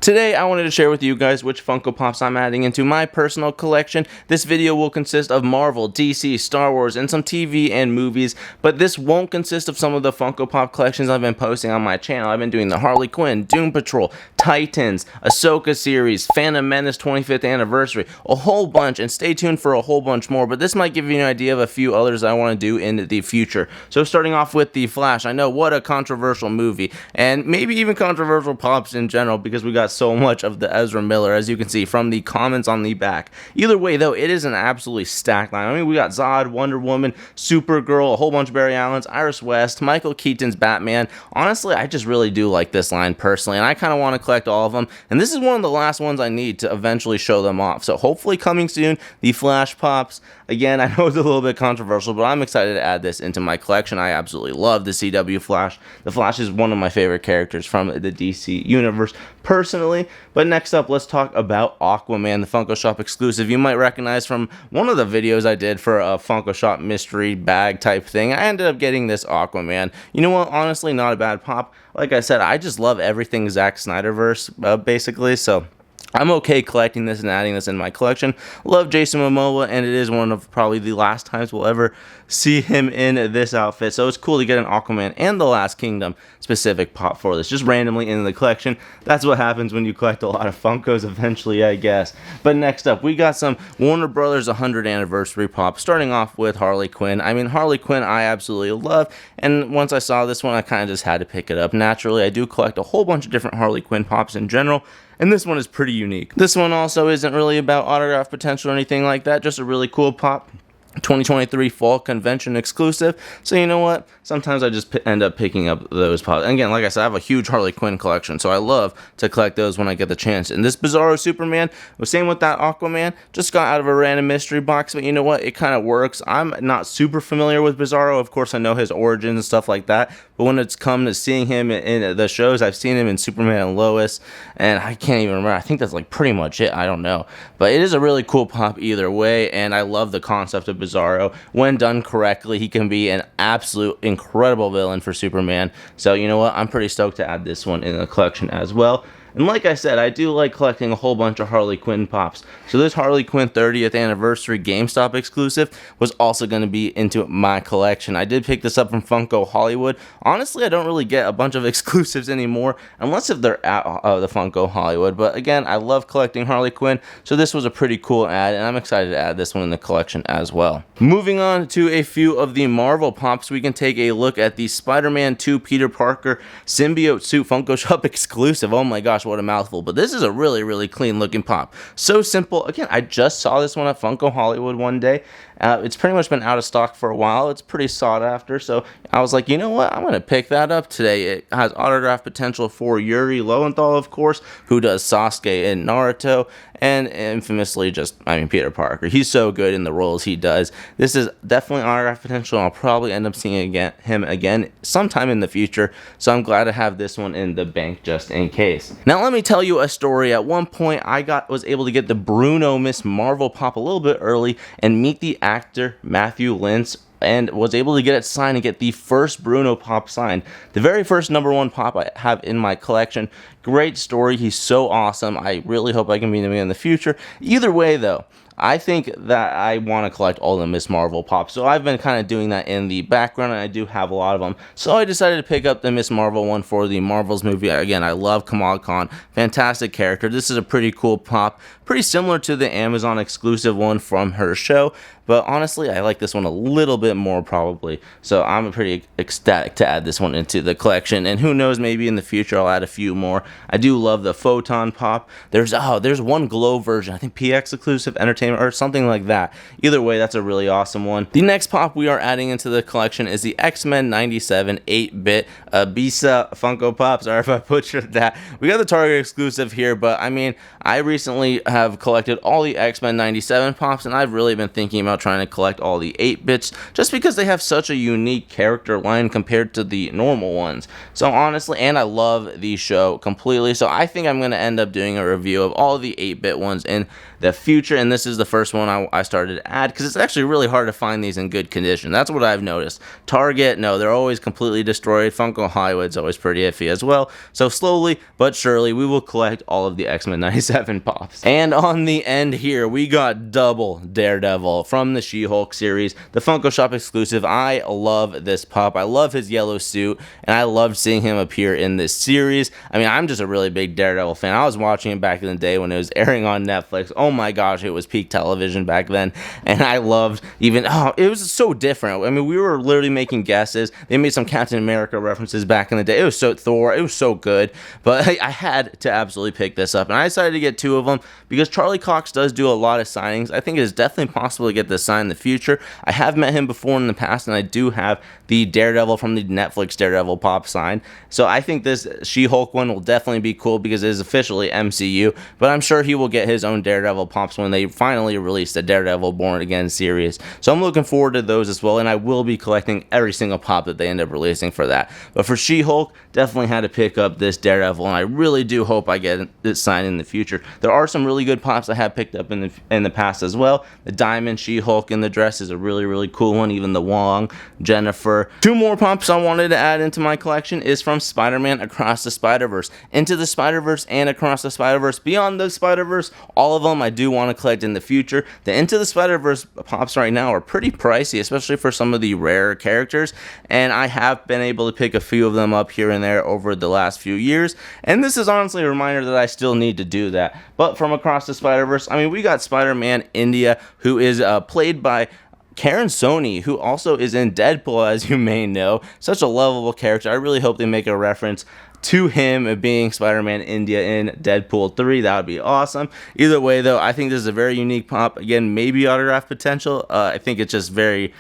Today I wanted to share with you guys which Funko Pops I'm adding into my personal collection. This video will consist of Marvel, DC, Star Wars, and some TV and movies, but this won't consist of some of the Funko Pop collections I've been posting on my channel. I've been doing the Harley Quinn, Doom Patrol, Titans, Ahsoka series, Phantom Menace 25th anniversary, a whole bunch, and stay tuned for a whole bunch more, but this might give you an idea of a few others I want to do in the future. So starting off with The Flash, I know what a controversial movie, and maybe even controversial pops in general because we got so much of the Ezra Miller, as you can see from the comments on the back. Either way though, it is an absolutely stacked line. I mean, we got Zod, Wonder Woman, Supergirl, a whole bunch of Barry Allen's, Iris West, Michael Keaton's Batman. Honestly, I just really do like this line personally, and I kind of want to collect all of them, and this is one of the last ones I need to eventually show them off. So hopefully coming soon, the Flash Pops. Again, I know it's a little bit controversial, but I'm excited to add this into my collection. I absolutely love the CW Flash. The Flash is one of my favorite characters from the DC universe personally. But next up, let's talk about Aquaman, the Funko Shop exclusive. You might recognize from one of the videos I did for a Funko Shop mystery bag type thing. I ended up getting this Aquaman. You know what? Honestly, not a bad pop. Like I said, I just love everything Zack Snyderverse, basically, so I'm okay collecting this and adding this in my collection. Love Jason Momoa, and it is one of probably the last times we'll ever see him in this outfit. So it's cool to get an Aquaman and the Last Kingdom specific pop for this, just randomly in the collection. That's what happens when you collect a lot of Funkos eventually, I guess. But next up, we got some Warner Brothers 100th anniversary pop, starting off with Harley Quinn. I mean, Harley Quinn I absolutely love, and once I saw this one, I kind of just had to pick it up. Naturally, I do collect a whole bunch of different Harley Quinn pops in general, and this one is pretty unique. This one also isn't really about autograph potential or anything like that, just a really cool pop. 2023 fall convention exclusive. So you know what, sometimes I just end up picking up those pops. And again, like I said, I have a huge Harley Quinn collection, so I love to collect those when I get the chance. And this Bizarro Superman, the same with that Aquaman, just got out of a random mystery box, but you know what, it kind of works. I'm not super familiar with Bizarro. Of course, I know his origins and stuff like that, but when it's come to seeing him in the shows, I've seen him in Superman and Lois, and I can't even remember. I think that's like pretty much it. I don't know, but it is a really cool pop either way, and I love the concept of Bizarro. When done correctly, he can be an absolute incredible villain for Superman. So you know what, I'm pretty stoked to add this one in the collection as well. And like I said, I do like collecting a whole bunch of Harley Quinn pops. So this Harley Quinn 30th anniversary GameStop exclusive was also going to be into my collection. I did pick this up from Funko Hollywood. Honestly, I don't really get a bunch of exclusives anymore, unless if they're at the Funko Hollywood. But again, I love collecting Harley Quinn, so this was a pretty cool ad, and I'm excited to add this one in the collection as well. Moving on to a few of the Marvel pops, we can take a look at the Spider-Man 2 Peter Parker symbiote suit Funko Shop exclusive. Oh my gosh, what a mouthful, but this is a really clean looking pop. So simple. Again, I just saw this one at Funko Hollywood one day. It's pretty much been out of stock for a while. It's pretty sought after, so I was like, you know what, I'm going to pick that up today. It has autograph potential for Yuri Lowenthal, of course, who does Sasuke in Naruto, and infamously Peter Parker. He's so good in the roles he does. This is definitely autograph potential, and I'll probably end up seeing him again sometime in the future, so I'm glad to have this one in the bank just in case. Now let me tell you a story. At one point, I was able to get the Bruno Miss Marvel pop a little bit early and meet the actor Matthew Lintz, and was able to get it signed and get the first Bruno pop signed. The very first #1 pop I have in my collection. Great story. He's so awesome. I really hope I can meet him in the future. Either way though, I think that I want to collect all the Miss Marvel pops, so I've been kind of doing that in the background, and I do have a lot of them. So I decided to pick up the Miss Marvel one for the Marvels movie. Again, I love Kamala Khan, fantastic character. This is a pretty cool pop, pretty similar to the Amazon exclusive one from her show, but honestly, I like this one a little bit more probably. So I'm pretty ecstatic to add this one into the collection, and who knows, maybe in the future I'll add a few more. I do love the Photon pop. There's one Glow version, I think PX exclusive entertainment or something like that. Either way, that's a really awesome one. The next pop we are adding into the collection is the X-Men 97 8-bit Bisa Funko Pop. Sorry if I butchered that. We got the Target exclusive here, but I mean, I recently have collected all the X-Men 97 pops, and I've really been thinking about trying to collect all the 8-bits just because they have such a unique character line compared to the normal ones. So honestly, and I love the show completely. So I think I'm going to end up doing a review of all the 8-bit ones in the future, and this is the first one I started to add because it's actually really hard to find these in good condition. That's what I've noticed. Target, no, they're always completely destroyed. Funko Hollywood's always pretty iffy as well. So slowly but surely we will collect all of the X-Men 97 pops. And on the end here we got double Daredevil from the She-Hulk series, the Funko Shop exclusive. I love this pop. I love his yellow suit, and I loved seeing him appear in this series. I mean, I'm just a really big Daredevil fan. I was watching him back in the day when it was airing on Netflix. Oh my gosh, it was peak television back then, and I loved it was so different. I mean, we were literally making guesses. They made some Captain America references back in the day. It was so Thor, it was so good, but I had to absolutely pick this up, and I decided to get 2 of them because Charlie Cox does do a lot of signings. I think it is definitely possible to get this signed in the future. I have met him before in the past, and I do have the Daredevil from the Netflix Daredevil pop signed, so I think this She-Hulk one will definitely be cool because it is officially MCU, but I'm sure he will get his own Daredevil pops when they finally release the Daredevil Born Again series. So I'm looking forward to those as well, and I will be collecting every single pop that they end up releasing for that. But for She-Hulk, definitely had to pick up this Daredevil, and I really do hope I get it signed in the future. There are some really good pops I have picked up in the past as well. The Diamond She-Hulk in the dress is a really cool one. Even the Wong, Jennifer. 2 more pops I wanted to add into my collection is from Spider-Man Across the Spider-Verse. Into the Spider-Verse and Across the Spider-Verse. Beyond the Spider-Verse, all of them I do want to collect in the future. The Into the Spider-Verse pops right now are pretty pricey, especially for some of the rarer characters, and I have been able to pick a few of them up here and there over the last few years, and this is honestly a reminder that I still need to do that. But from Across the Spider-Verse, I mean, we got Spider-Man India, who is played by Karen Sony, who also is in Deadpool, as you may know. Such a lovable character. I really hope they make a reference to him being Spider-Man India in Deadpool 3. That would be awesome. Either way, though, I think this is a very unique pop. Again, maybe autograph potential. I think it's just very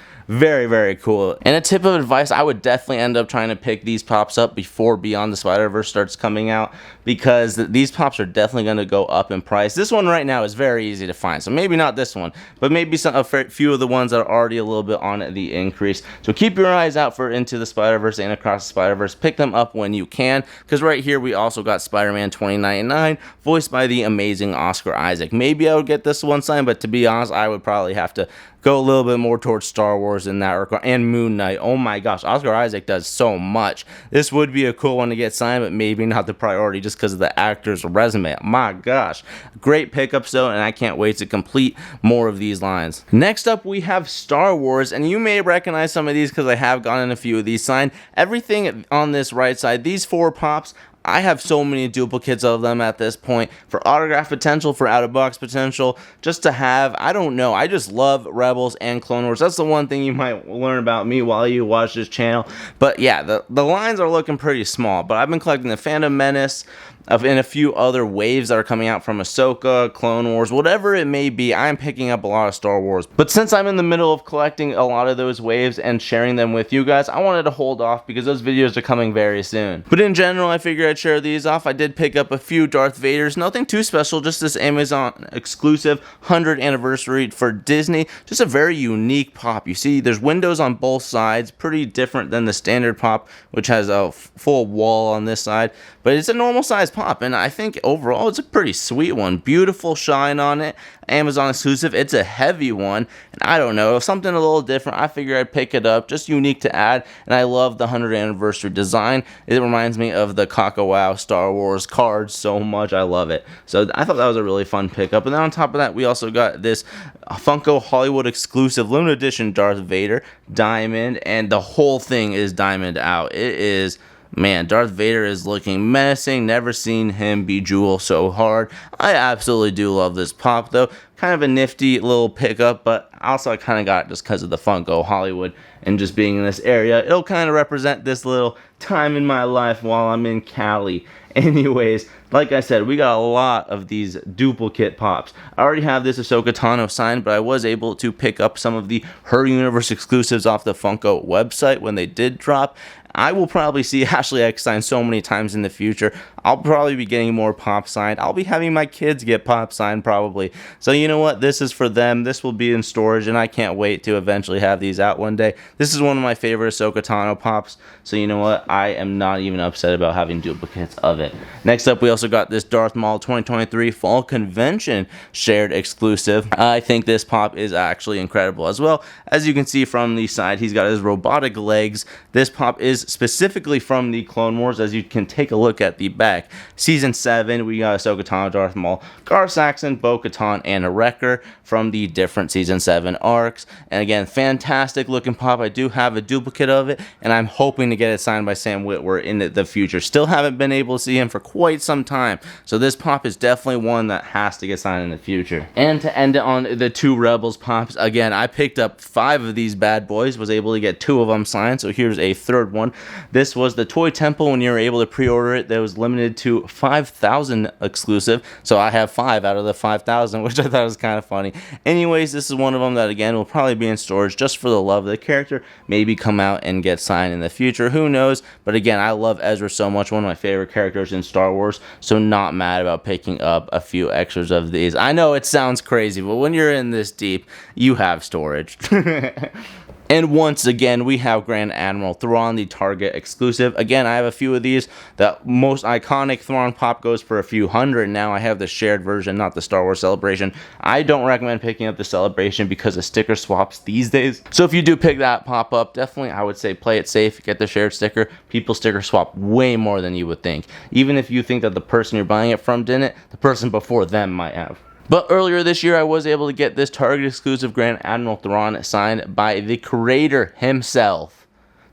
cool. And a tip of advice, I would definitely end up trying to pick these pops up before Beyond the Spider-Verse starts coming out, because these pops are definitely going to go up in price. This one right now is very easy to find, so maybe not this one, but maybe a few of the ones that are already a little bit on the increase. So keep your eyes out for Into the Spider-Verse and Across the Spider-Verse. Pick them up when you can, because right here we also got Spider-Man 2099, voiced by the amazing Oscar Isaac. Maybe I would get this one signed, but to be honest, I would probably have to go a little bit more towards Star Wars in that regard, and Moon Knight. Oh my gosh, Oscar Isaac does so much. This would be a cool one to get signed, but maybe not the priority just because of the actor's resume. My gosh, great pickups though, and I can't wait to complete more of these lines. Next up, we have Star Wars, and you may recognize some of these because I have gotten a few of these signed. Everything on this right side, these 4 pops, I have so many duplicates of them at this point, for autograph potential, for out-of-box potential, just to have. I don't know, I just love Rebels and Clone Wars. That's the one thing you might learn about me while you watch this channel. But yeah, the lines are looking pretty small, but I've been collecting the Phantom Menace, and a few other waves that are coming out from Ahsoka, Clone Wars, whatever it may be. I'm picking up a lot of Star Wars. But since I'm in the middle of collecting a lot of those waves and sharing them with you guys, I wanted to hold off because those videos are coming very soon. But in general, I figured I'd share these off. I did pick up a few Darth Vaders, nothing too special, just this Amazon exclusive 100th anniversary for Disney. Just a very unique pop. You see, there's windows on both sides, pretty different than the standard pop, which has a full wall on this side, but it's a normal size pop, and I think overall it's a pretty sweet one. Beautiful shine on it, Amazon exclusive. It's a heavy one, and I don't know, something a little different. I figured I'd pick it up, just unique to add, and I love the 100th anniversary design. It reminds me of the Wow Star Wars cards so much. I love it. So I thought that was a really fun pickup. And then on top of that, we also got this Funko Hollywood exclusive limited edition Darth Vader diamond, and the whole thing is diamond out. It is, man, Darth Vader is looking menacing. Never seen him bejewel so hard. I absolutely do love this pop, though. Kind of a nifty little pickup, but also I kind of got it just because of the Funko Hollywood and just being in this area. It'll kind of represent this little time in my life while I'm in Cali. Anyways, like I said, we got a lot of these duplicate pops. I already have this Ahsoka Tano signed, but I was able to pick up some of the Her Universe exclusives off the Funko website when they did drop. I will probably see Ashley X signed so many times in the future. I'll probably be getting more Pop signed. I'll be having my kids get Pop signed probably. So you know what? This is for them. This will be in storage, and I can't wait to eventually have these out one day. This is one of my favorite Ahsoka Tano Pops. So you know what? I am not even upset about having duplicates of it. Next up, we also got this Darth Maul 2023 Fall Convention shared exclusive. I think this pop is actually incredible. As well, as you can see from the side, he's got his robotic legs. This pop is specifically from the Clone Wars, as you can take a look at the back. Season 7, we got Ahsoka Tano, Darth Maul, Gar Saxon, Bo-Katan, and a Wrecker from the different Season 7 arcs. And again, fantastic looking pop. I do have a duplicate of it, and I'm hoping to get it signed by Sam Witwer in the future. Still haven't been able to see him for quite some time, so this pop is definitely one that has to get signed in the future. And to end it on the 2 Rebels pops, again, I picked up 5 of these bad boys, was able to get 2 of them signed, so here's a third one. This was the Toy Temple. When you were able to pre-order it, that was limited to 5,000 exclusive, so I have 5 out of the 5,000, which I thought was kind of funny. Anyways, this is one of them that, again, will probably be in storage just for the love of the character, maybe come out and get signed in the future, who knows. But again, I love Ezra so much, one of my favorite characters in Star Wars, so not mad about picking up a few extras of these. I know it sounds crazy, but when you're in this deep, you have storage. And once again, we have Grand Admiral Thrawn, the Target exclusive. Again, I have a few of these. The most iconic Thrawn pop goes for a few hundred. Now I have the shared version, not the Star Wars Celebration. I don't recommend picking up the Celebration because of sticker swaps these days. So if you do pick that pop up, definitely I would say play it safe, get the shared sticker. People sticker swap way more than you would think. Even if you think that the person you're buying it from didn't, the person before them might have. But earlier this year, I was able to get this Target exclusive Grand Admiral Thrawn signed by the creator himself,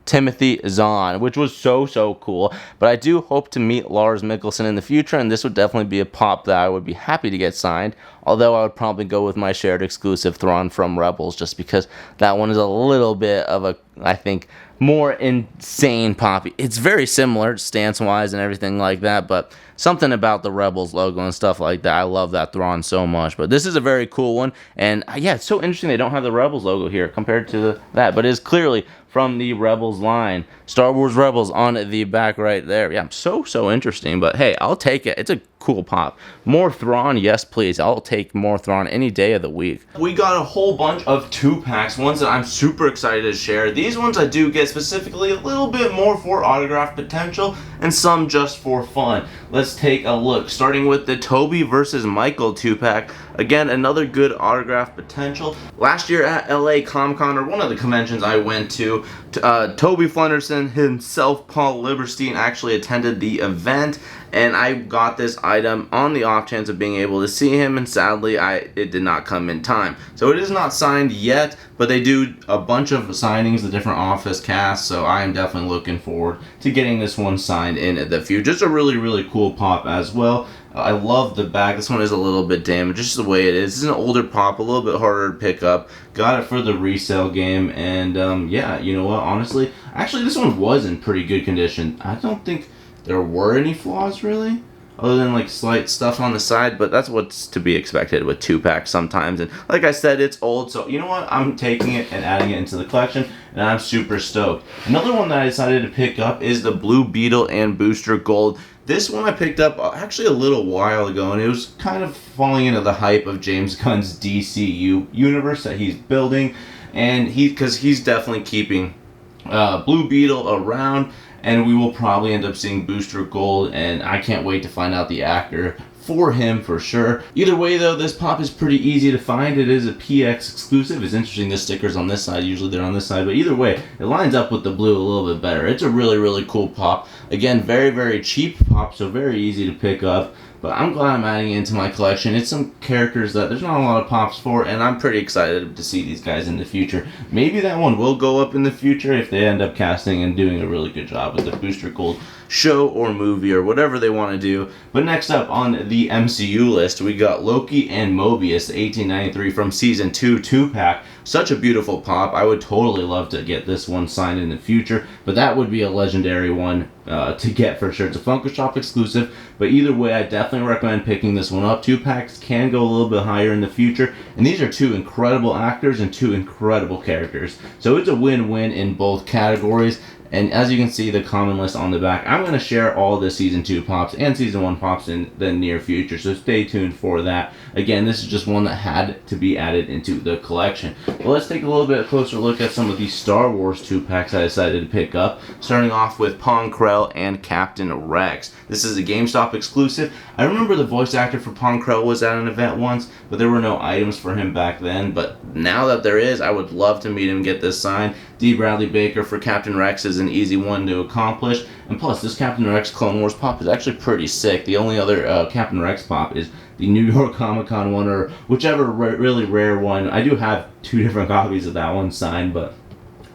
Timothy Zahn, which was so cool. But I do hope to meet Lars Mikkelsen in the future, and this would definitely be a pop that I would be happy to get signed. Although I would probably go with my shared exclusive Thrawn from Rebels, just because that one is a little bit of a, I think, more insane poppy. It's very similar stance-wise and everything like that, but something about the Rebels logo and stuff like that. I love that Thrawn so much. But this is a very cool one, and yeah, it's so interesting they don't have the Rebels logo here compared to that, but it's clearly from the Rebels line. Star Wars Rebels on the back right there. Yeah, so interesting, but hey, I'll take it. It's a cool pop. More Thrawn, yes please. I'll take more Thrawn any day of the week. We got a whole bunch of 2-packs, ones that I'm super excited to share. These ones I do get specifically a little bit more for autograph potential, and some just for fun. Let's take a look, starting with the Toby versus Michael 2-pack. Again, another good autograph potential. Last year at LA Comic-Con, or one of the conventions I went to, Toby Flenderson himself, Paul Lieberstein, actually attended the event, and I got this item on the off chance of being able to see him, and sadly it did not come in time. So it is not signed yet, but they do a bunch of signings, the different office casts, so I am definitely looking forward to getting this one signed in the future. Just a really cool pop as well. I love the back. This one is a little bit damaged, just the way it is. It's an older pop, a little bit harder to pick up. Got it for the resale game, and yeah, you know what, honestly, actually this one was in pretty good condition. I don't think there were any flaws really, other than like slight stuff on the side, but that's what's to be expected with 2-packs sometimes. And like I said, it's old, so you know what, I'm taking it and adding it into the collection, and I'm super stoked. Another one that I decided to pick up is the Blue Beetle and Booster Gold. This one I picked up actually a little while ago, and it was kind of falling into the hype of James Gunn's DCU universe that he's building, and because he's definitely keeping Blue Beetle around, and we will probably end up seeing Booster Gold, and I can't wait to find out the actor for him for sure. Either way though, this pop is pretty easy to find. It is a PX exclusive. It's interesting the sticker's on this side, usually they're on this side, but either way, it lines up with the blue a little bit better. It's a really cool pop. Again, very cheap pop, so very easy to pick up. But I'm glad I'm adding it into my collection. It's some characters that there's not a lot of pops for, and I'm pretty excited to see these guys in the future. Maybe that one will go up in the future if they end up casting and doing a really good job with the Booster Gold show or movie or whatever they want to do. But next up on the MCU list, we got Loki and Mobius, the 1893 from Season 2 2-pack. Such a beautiful pop. I would totally love to get this one signed in the future, but that would be a legendary one to get for sure. It's a Funko Shop exclusive, but either way, I definitely recommend picking this one up. 2-packs can go a little bit higher in the future, and these are 2 incredible actors and 2 incredible characters. So it's a win-win in both categories. And as you can see, the common list on the back, I'm going to share all the Season 2 pops and Season 1 pops in the near future, so stay tuned for that. Again, this is just one that had to be added into the collection. But let's take a little bit closer look at some of these Star Wars 2-packs I decided to pick up, starting off with Pong Krell and Captain Rex. This is a GameStop exclusive. I remember the voice actor for Pong Krell was at an event once, but there were no items for him back then. But now that there is, I would love to meet him, get this signed. D. Bradley Baker for Captain Rex is an easy one to accomplish. And plus, this Captain Rex Clone Wars pop is actually pretty sick. The only other Captain Rex pop is the New York Comic Con one, or whichever really rare one. I do have 2 different copies of that one signed, but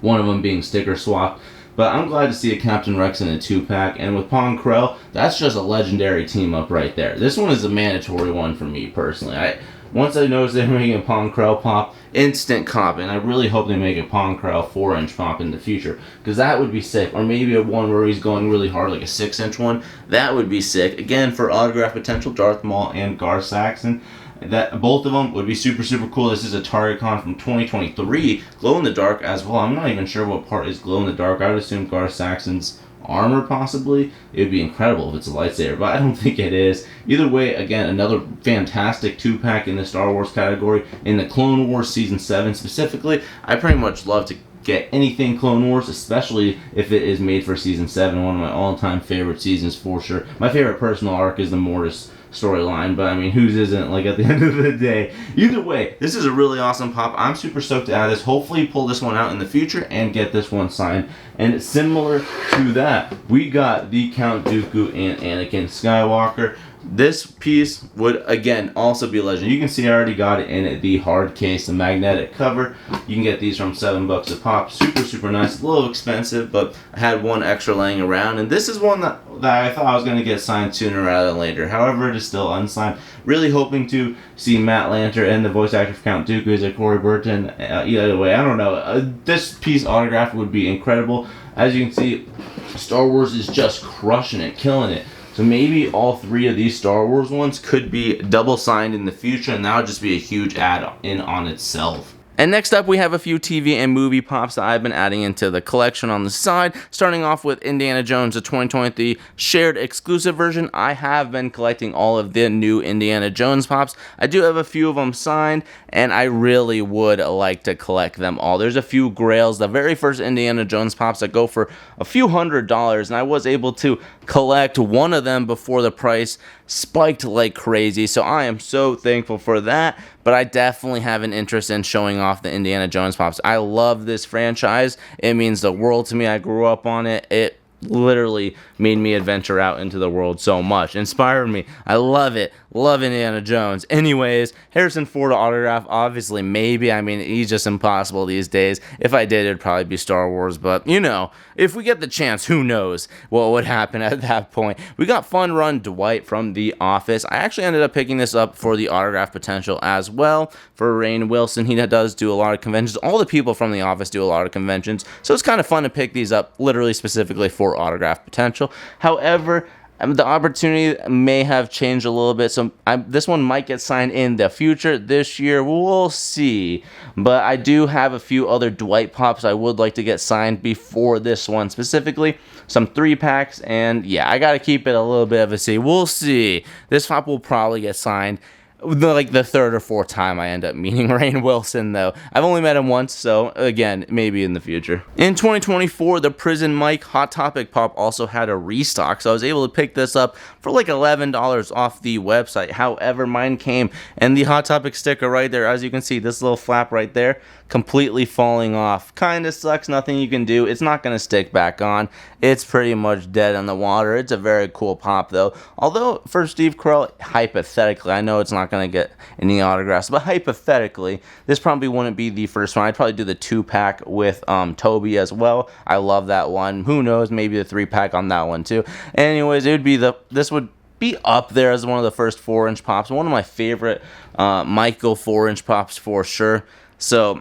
one of them being sticker swapped. But I'm glad to see a Captain Rex in a 2-pack, and with Pong Krell, that's just a legendary team up right there. This one is a mandatory one for me personally. Once I noticed they were making a Pong Krell pop, instant cop, and I really hope they make a Pong Krell 4-inch pop in the future, because that would be sick. Or maybe a one where he's going really hard, like a 6-inch one. That would be sick. Again, for autograph potential, Darth Maul and Gar Saxon. That both of them would be super cool. This is a TargetCon from 2023, glow in the dark as well. I'm not even sure what part is glow in the dark. I would assume Gar Saxon's armor possibly. It would be incredible if it's a lightsaber, but I don't think it is. Either way, again, another fantastic 2-pack in the Star Wars category. In the Clone Wars Season 7 specifically, I pretty much love to get anything Clone Wars, especially if it is made for Season 7, one of my all-time favorite seasons for sure. My favorite personal arc is the Mortis storyline, but I mean, whose isn't, like, at the end of the day? Either way, this is a really awesome pop. I'm super stoked to add this. Hopefully pull this one out in the future and get this one signed. And similar to that, we got the Count Dooku and Anakin Skywalker. This piece would, again, also be a legend. You can see I already got it in the hard case, the magnetic cover. You can get these from $7 a pop. Super nice. A little expensive, but I had one extra laying around. And this is one that I thought I was going to get signed sooner rather than later. However, it is still unsigned. Really hoping to see Matt Lanter and the voice actor for Count Dooku is a Corey Burton. Either way, I don't know. This piece autographed would be incredible. As you can see, Star Wars is just crushing it, killing it. So maybe all 3 of these Star Wars ones could be double signed in the future, and that would just be a huge add-in on itself. And next up, we have a few TV and movie pops that I've been adding into the collection on the side, starting off with Indiana Jones, the 2023 shared exclusive version. I have been collecting all of the new Indiana Jones pops. I do have a few of them signed, and I really would like to collect them all. There's a few grails, the very first Indiana Jones pops that go for a few $100s, and I was able to collect one of them before the price spiked like crazy, so I am so thankful for that. But I definitely have an interest in showing off the Indiana Jones pops. I love this franchise. It means the world to me. I grew up on it. It literally made me adventure out into the world so much. Inspired me. I love it. Love Indiana Jones. Anyways, Harrison Ford autograph, obviously, maybe. I mean, he's just impossible these days. If I did, it'd probably be Star Wars. But, you know, if we get the chance, who knows what would happen at that point. We got Fun Run Dwight from The Office. I actually ended up picking this up for the autograph potential as well. For Rainn Wilson, he does do a lot of conventions. All the people from The Office do a lot of conventions. So it's kind of fun to pick these up literally specifically for autograph potential. However, the opportunity may have changed a little bit, so this one might get signed in the future. This year, we'll see. But I do have a few other Dwight pops I would like to get signed before this one specifically. Some 3-packs, and yeah, I got to keep it a little bit of a see. We'll see. This pop will probably get signed like the 3rd or 4th time I end up meeting Rainn Wilson, though. I've only met him once, so again, maybe in the future. In 2024, the Prison Mike Hot Topic pop also had a restock, so I was able to pick this up for like $11 off the website. However, mine came, and the Hot Topic sticker right there, as you can see, this little flap right there, completely falling off. Kinda sucks, nothing you can do. It's not gonna stick back on. It's pretty much dead in the water. It's a very cool pop, though. Although, for Steve Carell, hypothetically, I know it's not going to get any autographs, but hypothetically, this probably wouldn't be the first one. I'd probably do the 2-pack with Toby as well. I love that one. Who knows, maybe the 3-pack on that one, too. Anyways, it would be this would be up there as one of the first 4-inch pops. One of my favorite Michael 4-inch pops for sure. So,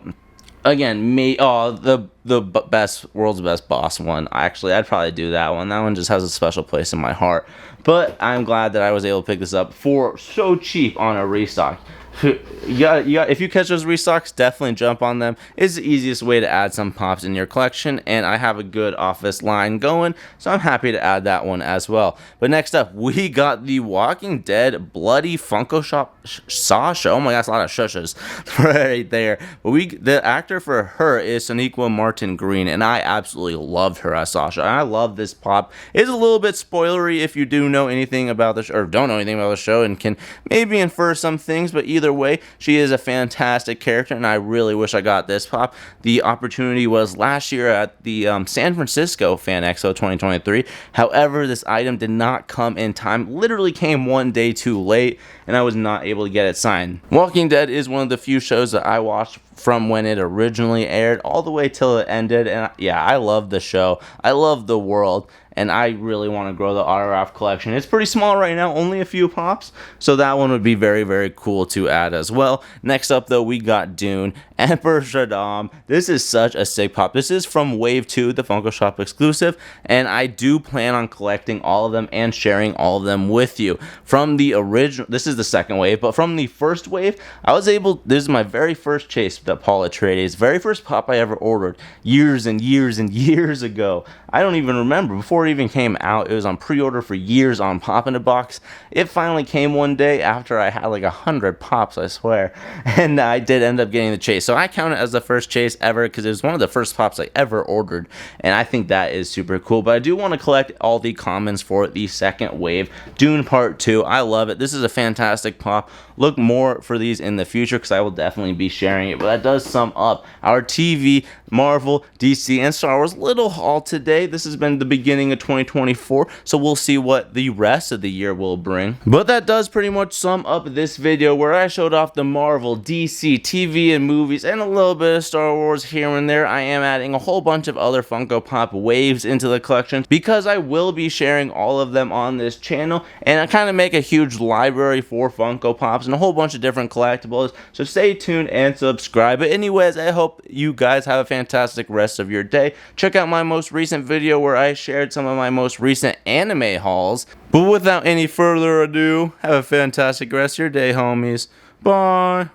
again, the best, world's best boss one. Actually, I'd probably do that one. That one just has a special place in my heart. But I'm glad that I was able to pick this up for so cheap on a restock. if you catch those restocks, definitely jump on them. It's the easiest way to add some pops in your collection, and I have a good office line going, so I'm happy to add that one as well. But next up, we got the Walking Dead Bloody Funko Shop Sasha. Oh my gosh, a lot of shushes right there. But the actor for her is Sonequa Martin Green, and I absolutely loved her as Sasha. I love this pop. It's a little bit spoilery if you do know anything about the show, or don't know anything about the show, and can maybe infer some things, but either way, she is a fantastic character, and I really wish I got this pop. The opportunity was last year at the San Francisco Fan Expo 2023. However, this item did not come in time, literally came one day too late, and I was not able to get it signed. Walking Dead is one of the few shows that I watched from when it originally aired all the way till it ended, and yeah, I love the show. I love the world, and I really want to grow the autograph collection. It's pretty small right now, only a few pops, so that one would be very, very cool to add as well. Next up, though, we got Dune, Emperor Shaddam. This is such a sick pop. This is from Wave 2, the Funko Shop exclusive, and I do plan on collecting all of them and sharing all of them with you. From the original, this is the second wave, but from the first wave, I was able, this is my very first chase that Paul Atreides, very first pop I ever ordered years and years and years ago. I don't even remember, before it even came out. It was on pre-order for years on Pop in a Box. It finally came one day after I had like 100 pops, I swear, and I did end up getting the chase. So I count it as the first chase ever because it was one of the first pops I ever ordered, and I think that is super cool. But I do want to collect all the commons for the second wave, Dune Part 2. I love it. This is a fantastic pop. Look more for these in the future because I will definitely be sharing it. But that does sum up our TV, Marvel, DC, and Star Wars little haul today. This has been the beginning of 2024, so we'll see what the rest of the year will bring. But that does pretty much sum up this video where I showed off the Marvel, DC, TV, and movies, and a little bit of Star Wars here and there. I am adding a whole bunch of other Funko Pop waves into the collection because I will be sharing all of them on this channel, and I kind of make a huge library for Funko Pops and a whole bunch of different collectibles, so stay tuned and subscribe. But anyways, I hope you guys have a fantastic rest of your day. Check out my most recent video where I shared some of my most recent anime hauls. But without any further ado, have a fantastic rest of your day, homies. Bye.